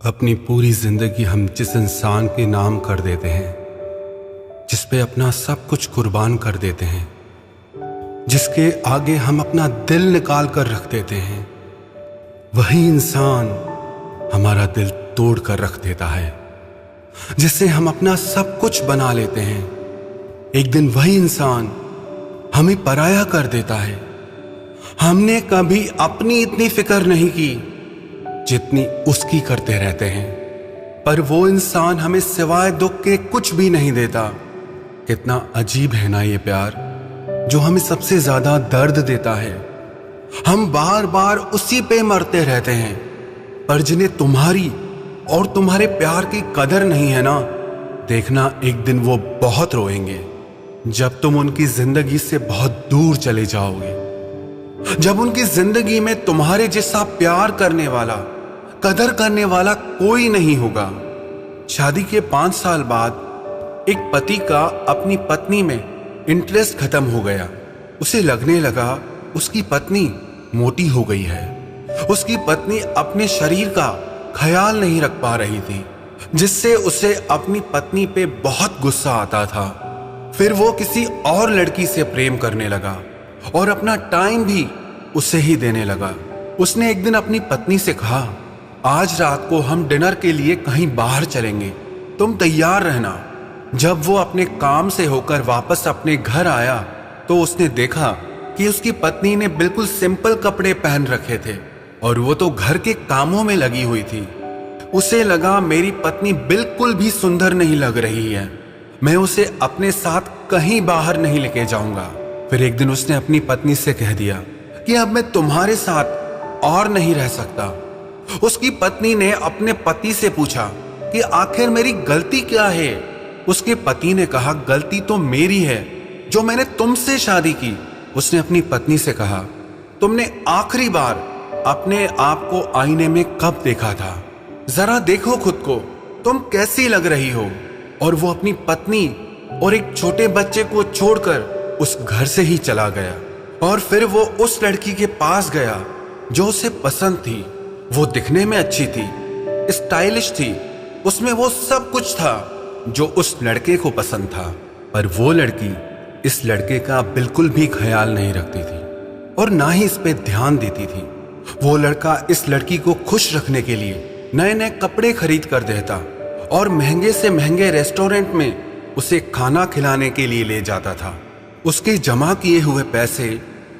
अपनी पूरी जिंदगी हम जिस इंसान के नाम कर देते हैं, जिस पे अपना सब कुछ कुर्बान कर देते हैं, जिसके आगे हम अपना दिल निकाल कर रख देते हैं, वही इंसान हमारा दिल तोड़ कर रख देता है। जिससे हम अपना सब कुछ बना लेते हैं, एक दिन वही इंसान हमें पराया कर देता है। हमने कभी अपनी इतनी फिक्र नहीं की जितनी उसकी करते रहते हैं, पर वो इंसान हमें सिवाय दुख के कुछ भी नहीं देता। कितना अजीब है ना ये प्यार, जो हमें सबसे ज्यादा दर्द देता है। हम बार बार उसी पे मरते रहते हैं, पर जिन्हें तुम्हारी और तुम्हारे प्यार की कदर नहीं है ना, देखना एक दिन वो बहुत रोएंगे जब तुम उनकी जिंदगी से बहुत दूर चले जाओगे। जब उनकी जिंदगी में तुम्हारे जैसा प्यार करने वाला, कदर करने वाला कोई नहीं होगा। शादी के 5 साल बाद एक पति का अपनी पत्नी में इंटरेस्ट खत्म हो गया। उसे लगने लगा उसकी पत्नी मोटी हो गई है। उसकी पत्नी अपने शरीर का ख्याल नहीं रख पा रही थी, जिससे उसे अपनी पत्नी पे बहुत गुस्सा आता था। फिर वो किसी और लड़की से प्रेम करने लगा और अपना टाइम भी उसे ही देने लगा। उसने एक दिन अपनी पत्नी से कहा, आज रात को हम डिनर के लिए कहीं बाहर चलेंगे, तुम तैयार रहना। जब वो अपने काम से होकर वापस अपने घर आया तो उसने देखा कि उसकी पत्नी ने बिल्कुल सिंपल कपड़े पहन रखे थे और वो तो घर के कामों में लगी हुई थी। उसे लगा मेरी पत्नी बिल्कुल भी सुंदर नहीं लग रही है, मैं उसे अपने साथ कहीं बाहर नहीं लेके जाऊंगा। फिर एक दिन उसने अपनी पत्नी से कह दिया कि अब मैं तुम्हारे साथ और नहीं रह सकता। उसकी पत्नी ने अपने पति से पूछा कि आखिर मेरी गलती क्या है। उसके पति ने कहा, गलती तो मेरी है जो मैंने तुमसे शादी की। उसने अपनी पत्नी से कहा, तुमने आखिरी बार अपने आप को आईने में कब देखा था? जरा देखो खुद को, तुम कैसी लग रही हो। और वो अपनी पत्नी और एक छोटे बच्चे को छोड़कर उस घर से ही चला गया। और फिर वो उस लड़की के पास गया जो उसे पसंद थी। वो दिखने में अच्छी थी, स्टाइलिश थी, उसमें वो सब कुछ था जो उस लड़के को पसंद था। पर वो लड़की इस लड़के का बिल्कुल भी ख्याल नहीं रखती थी और ना ही इस पे ध्यान देती थी। वो लड़का इस लड़की को खुश रखने के लिए नए नए कपड़े खरीद कर देता और महंगे से महंगे रेस्टोरेंट में उसे खाना खिलाने के लिए ले जाता था। उसके जमा किए हुए पैसे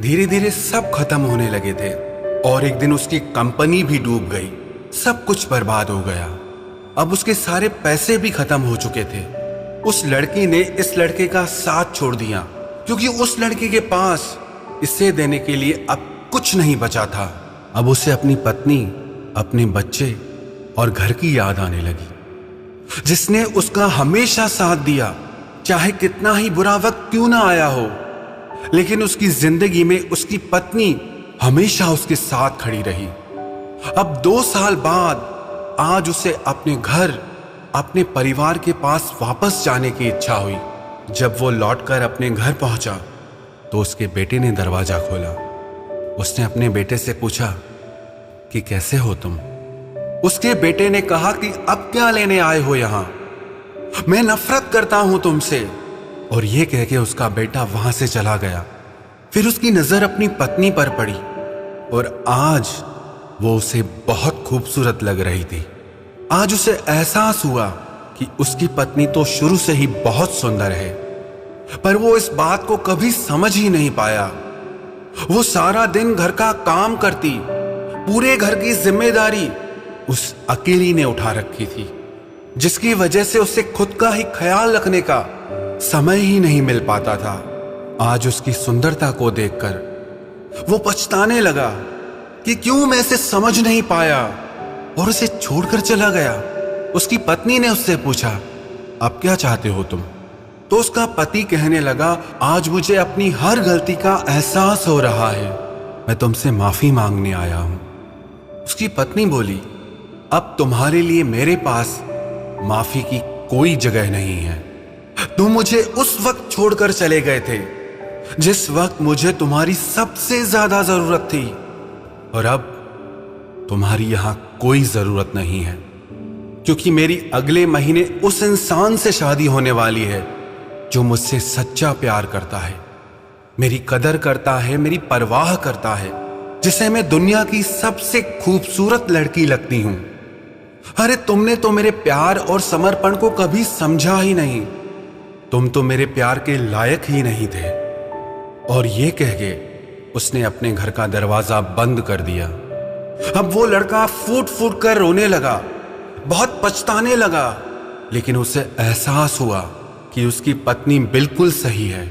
धीरे धीरे सब खत्म होने लगे थे और एक दिन उसकी कंपनी भी डूब गई। सब कुछ बर्बाद हो गया। अब उसके सारे पैसे भी खत्म हो चुके थे। उस लड़की ने इस लड़के का साथ छोड़ दिया क्योंकि उस लड़के के पास इसे देने के लिए अब कुछ नहीं बचा था। अब उसे अपनी पत्नी, अपने बच्चे और घर की याद आने लगी, जिसने उसका हमेशा साथ दिया, चाहे कितना ही बुरा वक्त क्यों ना आया हो। लेकिन उसकी जिंदगी में उसकी पत्नी हमेशा उसके साथ खड़ी रही। अब 2 साल बाद आज उसे अपने घर, अपने परिवार के पास वापस जाने की इच्छा हुई। जब वो लौटकर अपने घर पहुंचा तो उसके बेटे ने दरवाजा खोला। उसने अपने बेटे से पूछा कि कैसे हो तुम? उसके बेटे ने कहा कि अब क्या लेने आए हो यहां? मैं नफरत करता हूं तुमसे। और यह कह के उसका बेटा वहां से चला गया। फिर उसकी नजर अपनी पत्नी पर पड़ी और आज वो उसे बहुत खूबसूरत लग रही थी। आज उसे एहसास हुआ कि उसकी पत्नी तो शुरू से ही बहुत सुंदर है, पर वो इस बात को कभी समझ ही नहीं पाया। वो सारा दिन घर का काम करती, पूरे घर की जिम्मेदारी उस अकेली ने उठा रखी थी, जिसकी वजह से उसे खुद का ही ख्याल रखने का समय ही नहीं मिल पाता था। आज उसकी सुंदरता को देखकर वो पछताने लगा कि क्यों मैं इसे समझ नहीं पाया और उसे छोड़कर चला गया। उसकी पत्नी ने उससे पूछा, अब क्या चाहते हो तुम? तो उसका पति कहने लगा, आज मुझे अपनी हर गलती का एहसास हो रहा है, मैं तुमसे माफी मांगने आया हूं। उसकी पत्नी बोली, अब तुम्हारे लिए मेरे पास माफी की कोई जगह नहीं है। तुम मुझे उस वक्त छोड़कर चले गए थे जिस वक्त मुझे तुम्हारी सबसे ज्यादा जरूरत थी, और अब तुम्हारी यहां कोई जरूरत नहीं है। क्योंकि मेरी अगले महीने उस इंसान से शादी होने वाली है जो मुझसे सच्चा प्यार करता है, मेरी कदर करता है, मेरी परवाह करता है, जिसे मैं दुनिया की सबसे खूबसूरत लड़की लगती हूं। अरे तुमने तो मेरे प्यार और समर्पण को कभी समझा ही नहीं। तुम तो मेरे प्यार के लायक ही नहीं थे। और ये कह के उसने अपने घर का दरवाजा बंद कर दिया। अब वो लड़का फूट फूट कर रोने लगा, बहुत पछताने लगा, लेकिन उसे एहसास हुआ कि उसकी पत्नी बिल्कुल सही है।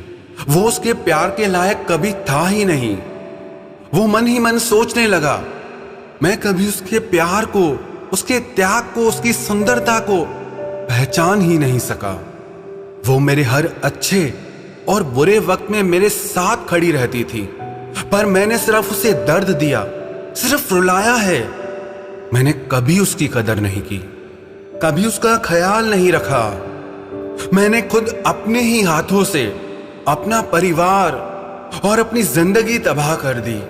वो उसके प्यार के लायक कभी था ही नहीं। वो मन ही मन सोचने लगा, मैं कभी उसके प्यार को, उसके त्याग को, उसकी सुंदरता को पहचान ही नहीं सका। वो मेरे हर अच्छे और बुरे वक्त में मेरे साथ खड़ी रहती थी, पर मैंने सिर्फ उसे दर्द दिया, सिर्फ रुलाया है। मैंने कभी उसकी कदर नहीं की, कभी उसका ख्याल नहीं रखा। मैंने खुद अपने ही हाथों से अपना परिवार और अपनी जिंदगी तबाह कर दी।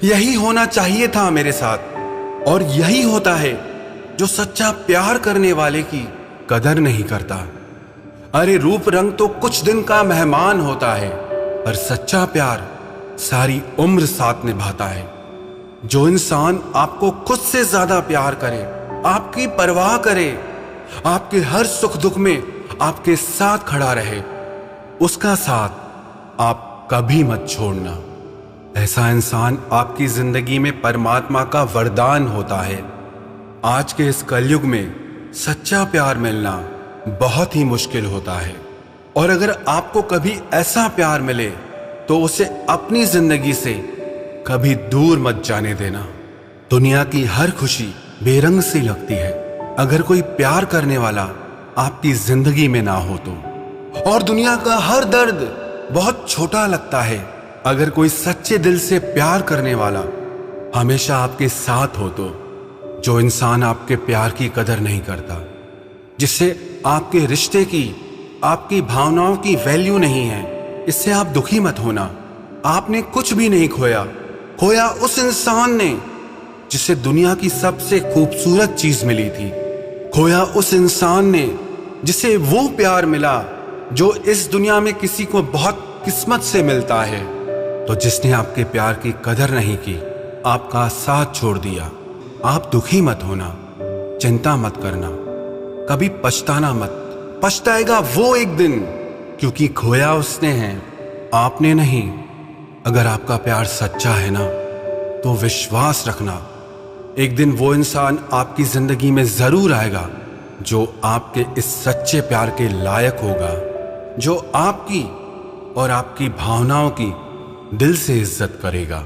यही होना चाहिए था मेरे साथ, और यही होता है जो सच्चा प्यार करने वाले की कदर नहीं करता। अरे रूप रंग तो कुछ दिन का मेहमान होता है, पर सच्चा प्यार सारी उम्र साथ निभाता है। जो इंसान आपको खुद से ज्यादा प्यार करे, आपकी परवाह करे, आपके हर सुख दुख में आपके साथ खड़ा रहे, उसका साथ आप कभी मत छोड़ना। ऐसा इंसान आपकी जिंदगी में परमात्मा का वरदान होता है। आज के इस कलयुग में सच्चा प्यार मिलना बहुत ही मुश्किल होता है, और अगर आपको कभी ऐसा प्यार मिले तो उसे अपनी जिंदगी से कभी दूर मत जाने देना। दुनिया की हर खुशी बेरंग सी लगती है अगर कोई प्यार करने वाला आपकी जिंदगी में ना हो तो, और दुनिया का हर दर्द बहुत छोटा लगता है अगर कोई सच्चे दिल से प्यार करने वाला हमेशा आपके साथ हो तो। जो इंसान आपके प्यार की कदर नहीं करता, जिससे आपके रिश्ते की, आपकी भावनाओं की वैल्यू नहीं है, इससे आप दुखी मत होना। आपने कुछ भी नहीं खोया, खोया उस इंसान ने जिसे दुनिया की सबसे खूबसूरत चीज मिली थी। खोया उस इंसान ने जिसे वो प्यार मिला जो इस दुनिया में किसी को बहुत किस्मत से मिलता है। तो जिसने आपके प्यार की कदर नहीं की, आपका साथ छोड़ दिया, आप दुखी मत होना, चिंता मत करना, कभी पछताना मत। पछताएगा वो एक दिन, क्योंकि खोया उसने है, आपने नहीं। अगर आपका प्यार सच्चा है ना, तो विश्वास रखना, एक दिन वो इंसान आपकी जिंदगी में जरूर आएगा जो आपके इस सच्चे प्यार के लायक होगा, जो आपकी और आपकी भावनाओं की दिल से इज्जत करेगा।